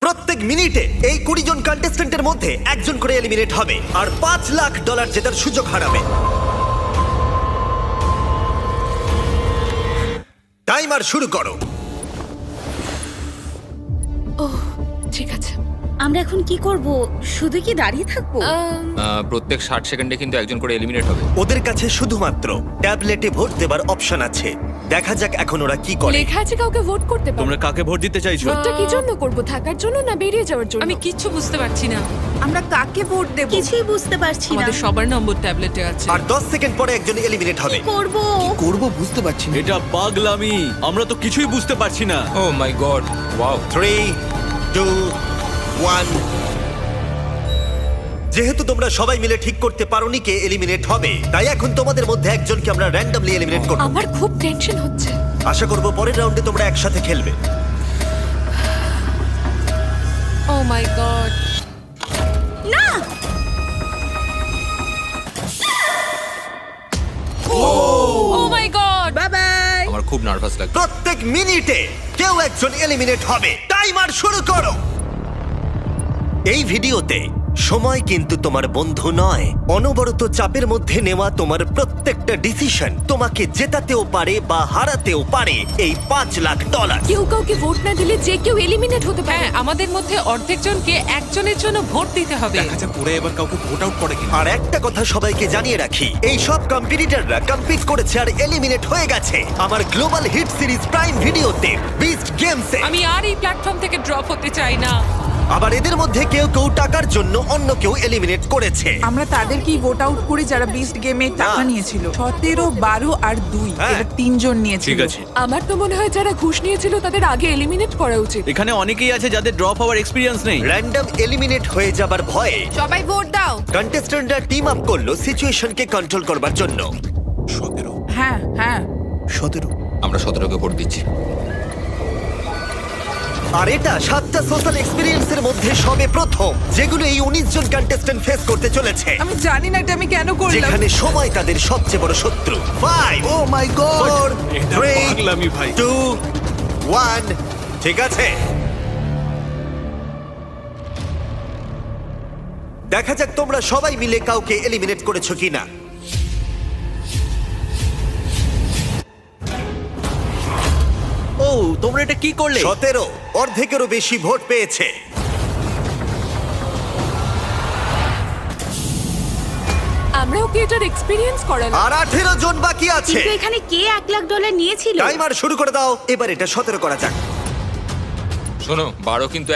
প্রত্যেক মিনিটে এই 20 জন কন্টেস্টেন্টের মধ্যে একজন করে এলিমিনেট হবে আর $5 লাখ জেতার সুযোগ হারাবে। টাইমার শুরু করো। ঠিক আছে। আমরা এখন কি করব? শুধু কি দাঁড়িয়ে থাকবো? প্রত্যেক 60 সেকেন্ডে কিন্তু একজন করে এলিমিনেট হবে। ওদের কাছে শুধুমাত্র ট্যাবলেটে ভোট দেবার অপশন আছে। দেখা যাক এখন ওরা কি করে। লেখা আছে কাউকে ভোট করতে পারো। তোমরা কাকে ভোট দিতে চাইছো? ভোটটা কি জন্য করব? থাকার জন্য না বেরিয়ে যাওয়ার জন্য? আমি কিচ্ছু বুঝতে পারছি না। আমরা কাকে ভোট দেব? কিছুই বুঝতে পারছি না। আমাদের সবার নম্বর ট্যাবলেটে আছে। আর 10 সেকেন্ড পরে একজন এলিমিনেট হবে। করব করব বুঝতে পারছি না। এটা পাগলামি, আমরা তো কিছুই বুঝতে পারছি না। ও মাই গড, ওয়াও। 3, 2, 1। যেহেতু তোমরা সবাই মিলে ঠিক করতে পারোনি কে এলিমিনেট হবে, তাই এখন তোমাদের মধ্যে একজনকে আমরা র্যান্ডমলি এলিমিনেট করব। আমার খুব টেনশন হচ্ছে। আশা করব পরের রাউন্ডে তোমরা একসাথে খেলবে। ও মাই গড। না। ও মাই গড। Bye bye. আমার খুব নার্ভাস লাগছে। প্রত্যেক মিনিটে কেউ একজন এলিমিনেট হবে। টাইমার শুরু করো। এই ভিডিওতে সময় কিন্তু তোমার বন্ধু নয়। অনবরত চাপের মধ্যে নেওয়া তোমার প্রত্যেকটা ডিসিশন তোমাকে জেতাতেও পারে বা হারাতেও পারে এই $5 লাখ। কেউ কাউকে ভোট না দিলে যে কেউ এলিমিনেট হতে পারে। হ্যাঁ, আমাদের মধ্যে অর্ধেক জনকে একজনের জন্য ভোট দিতে হবে। দেখা যাক ওরা এবার কাউকে ভোট আউট করে কিনা। আর একটা কথা সবাইকে জানিয়ে রাখি, এই সব কম্পিটিটররা কম্পিট করেছে আর এলিমিনেট হয়ে গেছে আমার গ্লোবাল হিট সিরিজ প্রাইম ভিডিওতে বিস্ট গেমসে। আমি আর এই প্ল্যাটফর্ম থেকে ড্রপ হতে চাই না। আবার এদের মধ্যে কেউ কেউ টাকার জন্য অন্য কেউ এলিমিনেট করেছে। আমরা তাদেরকেই ভোট আউট করি যারা বিস্ট গেমে টাকা নিয়েছিল। 17, 12 আর 2 হ্যাঁ। এরা 3 জন নিয়েছিল। ঠিক আছে, আমার তো মনে হয় যারা ঘুষ নিয়েছিল তাদের আগে এলিমিনেট করা উচিত। এখানে অনেকেই আছে যাদের ড্রপ হওয়ার এক্সপিরিয়েন্স নেই। র্যান্ডম এলিমিনেট হয়ে যাবার ভয়ে সবাই ভোট দাও। কন্টেস্ট্যান্টরা টিম আপ করলো সিচুয়েশনকে কন্ট্রোল করবার জন্য। 17, হ্যাঁ হ্যাঁ 17। আমরা 17কে ভোট দিচ্ছি। আর এটা 7টা সোশ্যাল এক্সপেরিয়েন্সের মধ্যে সবে প্রথম যেগুলো এই 19 জন কন্টেস্ট্যান্ট ফেস করতে চলেছে, আমি জানি না এটা আমি কেন করলাম। যেখানে সময় তাদের সবচেয়ে বড় শত্রু। 5, ও মাই গড। 4, এটা 3, পাগলামি ভাই। 2, 1। ঠিক আছে, দেখা যাক তোমরা সবাই মিলে কাউকে এলিমিনেট করেছো কিনা। ও তোমরা এটা কি করলে? 17, অর্ধেকেরও বেশি ভোট পেয়েছে। আমরাও কি এটার এক্সপেরিয়েন্স করালাম? আর 18 জন বাকি আছে। কিন্তু এখানে কে $1 লাখ নিয়েছিল? টাইমার শুরু করে দাও। এবার এটা 17 করা যাক। শোনো, 12 কিন্তু